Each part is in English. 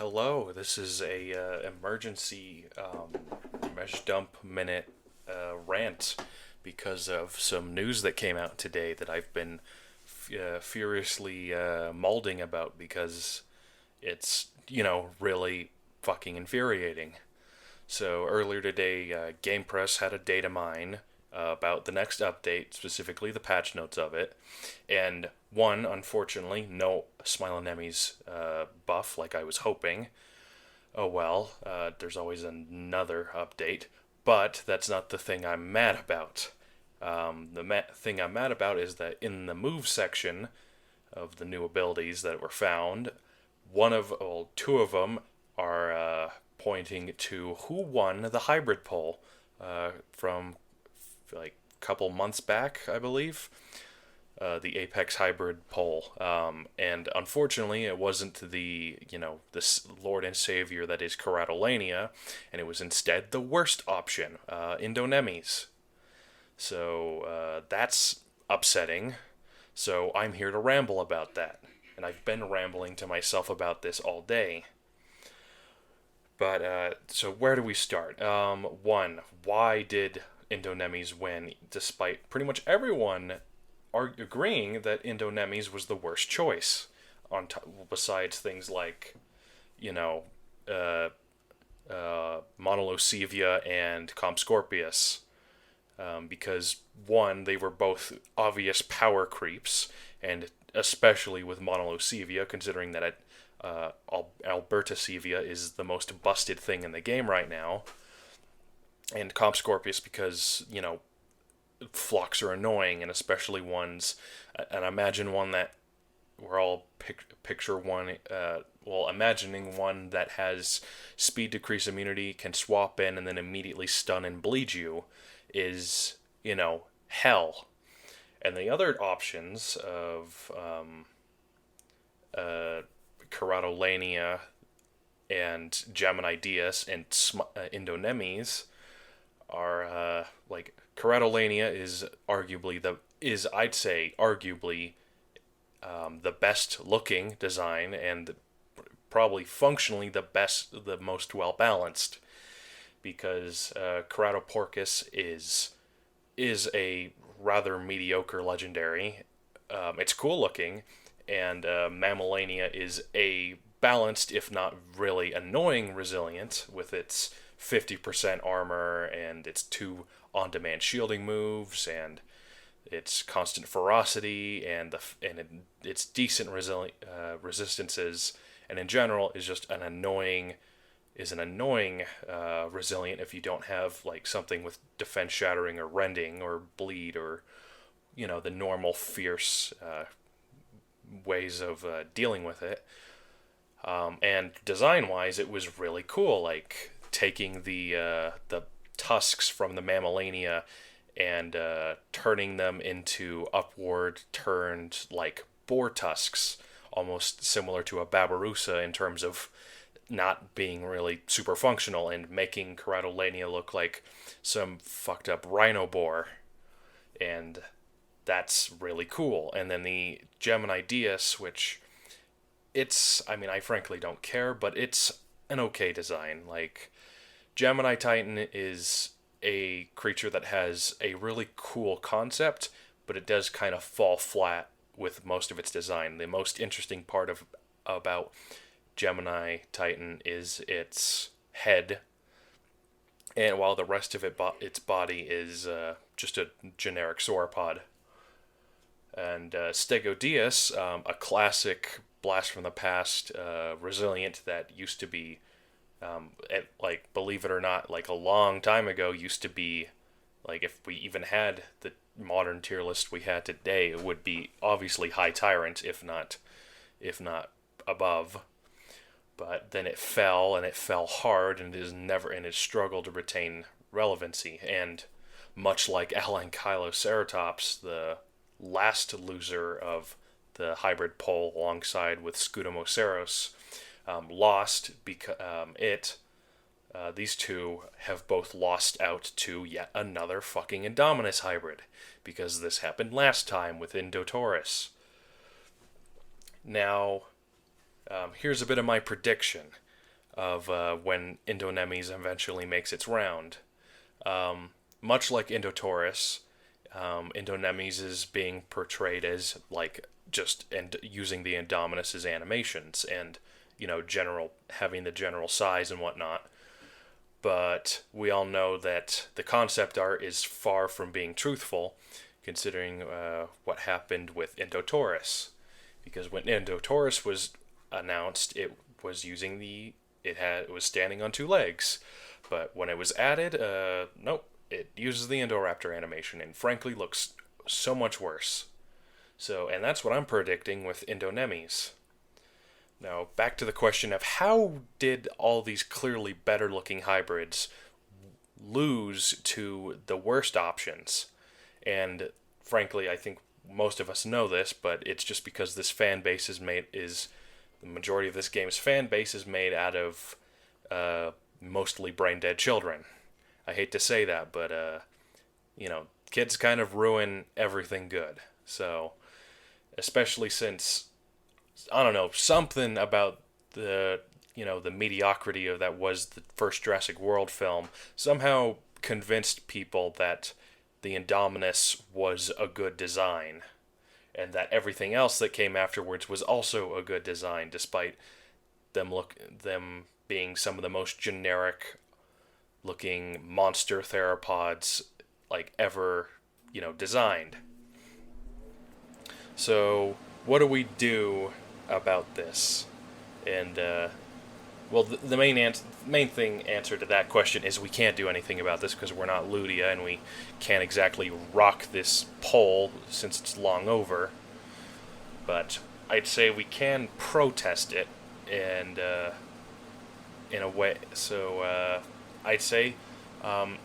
Hello, this is a emergency mesh dump minute rant because of some news that came out today that I've been furiously mauling about because it's, really fucking infuriating. So earlier today, Game Press had a data mine about the next update, specifically the patch notes of it, and one, unfortunately, no Smilonemys buff like I was hoping. Oh well, there's always another update, but that's not the thing I'm mad about. The thing I'm mad about is that in the move section of the new abilities that were found, two of them are pointing to who won the hybrid poll from like a couple months back, I believe. The Apex Hybrid poll, and unfortunately, it wasn't this Lord and Savior that is Caratolania, and it was instead the worst option, indonemys. So that's upsetting. So I'm here to ramble about that, and I've been rambling to myself about this all day. But so where do we start? One, why did indonemys win, despite pretty much everyone agreeing that indonemys was the worst choice? Besides things like, you know, uh, Monolocevia and Compscorpius, because one, they were both obvious power creeps, and especially with Monolocevia, considering that Albertacevia is the most busted thing in the game right now, and Compscorpius because flocks are annoying, and especially ones, and imagine one that we're all picture one. Imagining one that has speed decrease immunity, can swap in, and then immediately stun and bleed you is, hell. And the other options of Caratolania and Gemini Dias and Indonemys are like Caratolania is I'd say arguably the best looking design and probably functionally the most well balanced, because Keratoporcus is a rather mediocre legendary. It's cool looking, and Mammaliania is a balanced, if not really annoying, resilient with its 50% armor and its two on-demand shielding moves and its constant ferocity and its decent resistances, and in general is an annoying resilient if you don't have like something with defense shattering or rending or bleed or the normal fierce ways of dealing with it. And design wise, it was really cool, like taking the tusks from the Mammaliania and turning them into upward turned like boar tusks, almost similar to a Babarusa in terms of not being really super functional, and making Caratolania look like some fucked up rhino boar. And that's really cool. And then the Gemini Dias, which I frankly don't care, but it's an okay design. Like, Gemini Titan is a creature that has a really cool concept, but it does kind of fall flat with most of its design. The most interesting part about Gemini Titan is its head, and while the rest of its body is just a generic sauropod. And Stegodius, a classic blast from the past resilient that used to be, believe it or not, like a long time ago, used to be, like, if we even had the modern tier list we had today, it would be obviously High Tyrant, if not above. But then it fell, and it fell hard, and it struggled to retain relevancy. And much like Alankyloceratops, the last loser of the hybrid poll alongside with Scudomoceros, lost because these two have both lost out to yet another fucking Indominus hybrid, because this happened last time with Indotaurus. Now, here's a bit of my prediction. of when indonemys eventually makes its round. Much like Indotaurus, indonemys is being portrayed as like just and using the Indominus's animations and general having the general size and whatnot. But we all know that the concept art is far from being truthful, considering what happened with Indotaurus. Because when Indotaurus was announced, it was standing on two legs, but when it was added, nope, it uses the Indoraptor animation and frankly looks so much worse. So, and that's what I'm predicting with indonemys. Now, back to the question of how did all these clearly better looking hybrids lose to the worst options? And frankly, I think most of us know this, but it's just because this fan base is the majority of this game's fan base is made out of mostly brain dead children. I hate to say that, but kids kind of ruin everything good. So, especially since I don't know, something about the mediocrity of that was the first Jurassic World film somehow convinced people that the Indominus was a good design, and that everything else that came afterwards was also a good design, despite them being some of the most generic looking monster theropods like ever designed. So what do we do about this? And well, the main answer to that question is we can't do anything about this because we're not Ludia and we can't exactly rock this poll since it's long over. But I'd say we can protest it, and in a way. So I'd say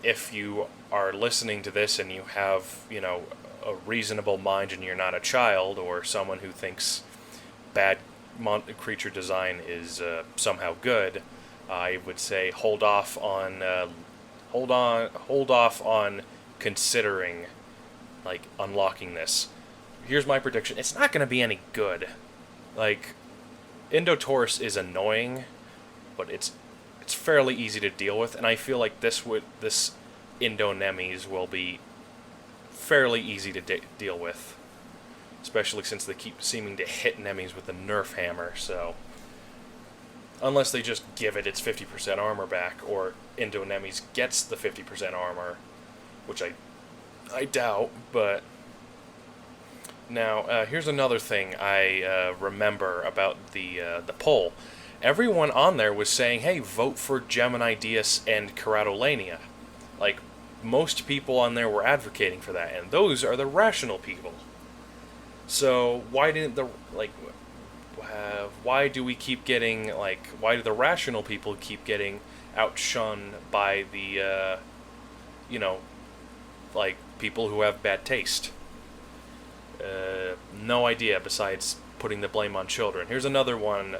if you are listening to this and you have a reasonable mind and you're not a child or someone who thinks bad creature design is somehow good, I would say hold off on considering like unlocking this. Here's my prediction: it's not going to be any good. Like, Indotaurus is annoying, but it's fairly easy to deal with, and I feel like this indonemys will be fairly easy to deal with, especially since they keep seeming to hit Nemys with a Nerf hammer. So unless they just give it its 50% armor back, or indonemys gets the 50% armor, which I doubt. But now here's another thing I remember about the poll. Everyone on there was saying, "Hey, vote for Gemini Dias and Ceratolania." Like, most people on there were advocating for that, and those are the rational people. So why didn't why do we keep getting why do the rational people keep getting outshone by the people who have bad taste? No idea. Besides putting the blame on children. Here's another one.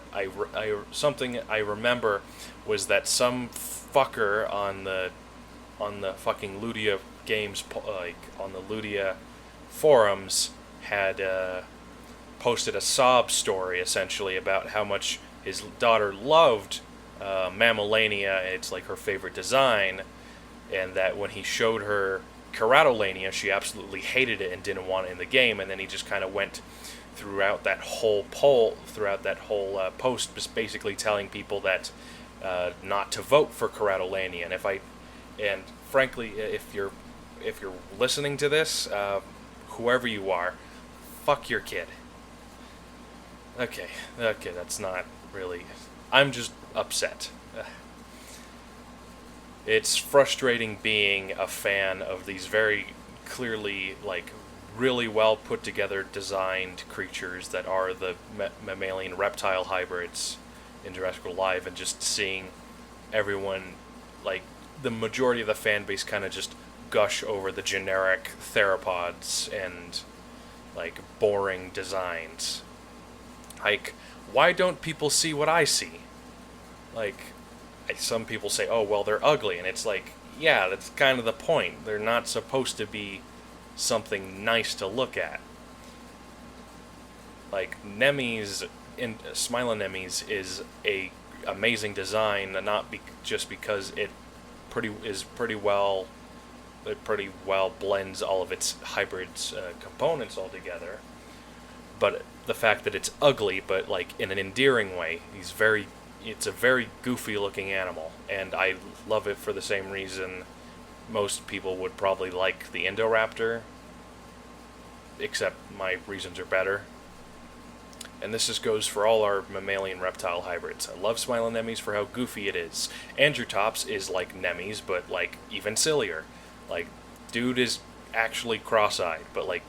Something I remember was that some fucker on the fucking Ludia games, on the Ludia forums, had posted a sob story essentially about how much his daughter loved Mammalania. It's like her favorite design, and that when he showed her Ceratolania, she absolutely hated it and didn't want it in the game. And then he just kind of went throughout that whole post, just basically telling people that not to vote for Ceratolania. And frankly, if you're listening to this, whoever you are, fuck your kid. Okay, that's not really. I'm just upset. It's frustrating being a fan of these very clearly, really well put together designed creatures that are the mammalian reptile hybrids in Jurassic World Live, and just seeing everyone, the majority of the fan base, kind of just gush over the generic theropods and boring designs. Why don't people see what I see? Some people say, oh, well, they're ugly, and it's yeah, that's kind of the point. They're not supposed to be something nice to look at. Nemys, Smilonemys is a amazing design, and not just because it pretty well blends all of its hybrids components all together, but the fact that it's ugly, but like in an endearing way. It's a very goofy looking animal, and I love it for the same reason most people would probably like the Indoraptor, except my reasons are better. And this just goes for all our mammalian reptile hybrids. I love Smilonemys for how goofy it is. Androtops is like Nemys, but like even sillier. Like, dude is actually cross-eyed, but like,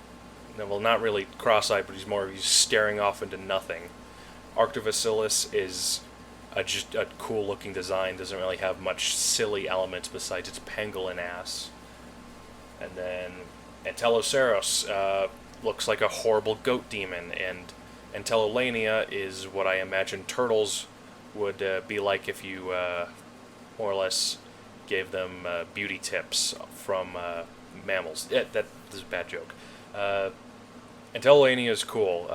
well, not really cross-eyed, but he's staring off into nothing. Arctovacillus is just a cool-looking design. Doesn't really have much silly elements besides its pangolin ass. And then Anteloceros looks like a horrible goat demon, and Entellolania is what I imagine turtles would be like if you more or less gave them beauty tips from mammals. Yeah, that is a bad joke. Entellolania is cool.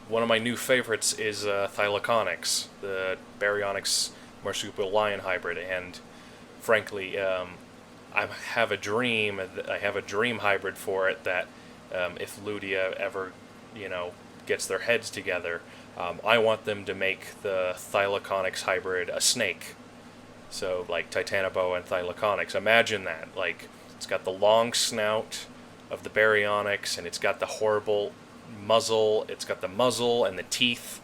One of my new favorites is Thylaconyx, the Baryonyx marsupial lion hybrid, and frankly, I have a dream. I have a dream hybrid for it that if Ludia ever, gets their heads together, I want them to make the Thylaconyx hybrid a snake. So like Titanoboa and Thylaconyx. Imagine that. Like, it's got the long snout of the Baryonyx, and it's got the horrible muzzle. It's got the muzzle and the teeth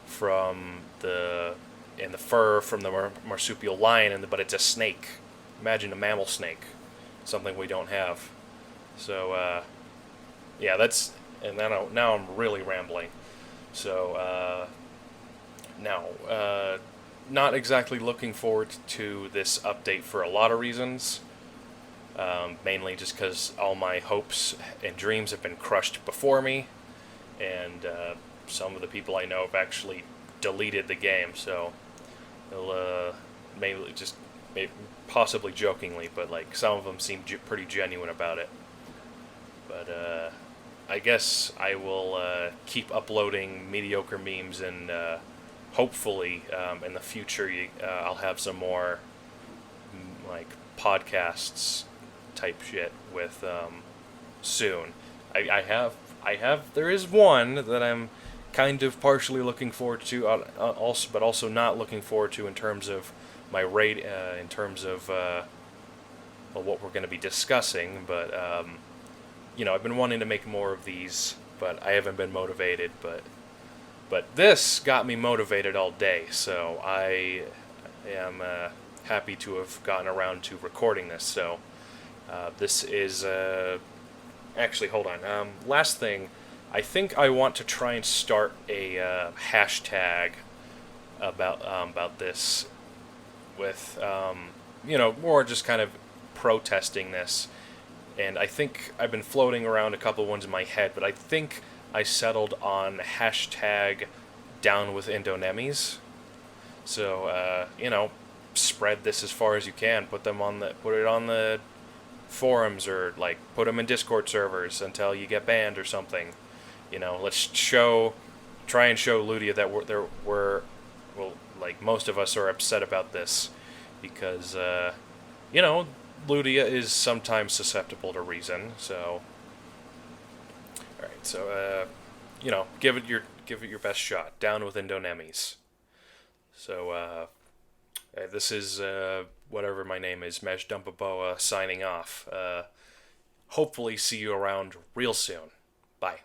from the fur from the marsupial lion, but it's a snake. Imagine a mammal snake, something we don't have. So yeah, that's, and now I'm really rambling. So now, not exactly looking forward to this update for a lot of reasons. Mainly just because all my hopes and dreams have been crushed before me, and some of the people I know have actually deleted the game, so they'll mainly just, possibly jokingly, but like some of them seem pretty genuine about it. But I guess I will keep uploading mediocre memes, and hopefully in the future I'll have some more like podcasts type shit with soon. I have there is one that I'm kind of partially looking forward to, also, but also not looking forward to in terms of my rate, in terms of what we're going to be discussing. But I've been wanting to make more of these, but I haven't been motivated. But this got me motivated all day, so I am happy to have gotten around to recording this. So this is actually, hold on. Last thing, I think I want to try and start a hashtag about this, with more just kind of protesting this. And I think I've been floating around a couple ones in my head, but I think I settled on hashtag down with indonemys. So spread this as far as you can. Put it on the forums, or like put them in Discord servers until you get banned or something. Let's try and show Ludia that we're like most of us are upset about this, because Ludia is sometimes susceptible to reason. So all right, so give it your best shot. Down with indonemys. So this is whatever my name is, Mesh Dumpaboa, signing off. Hopefully see you around real soon. Bye.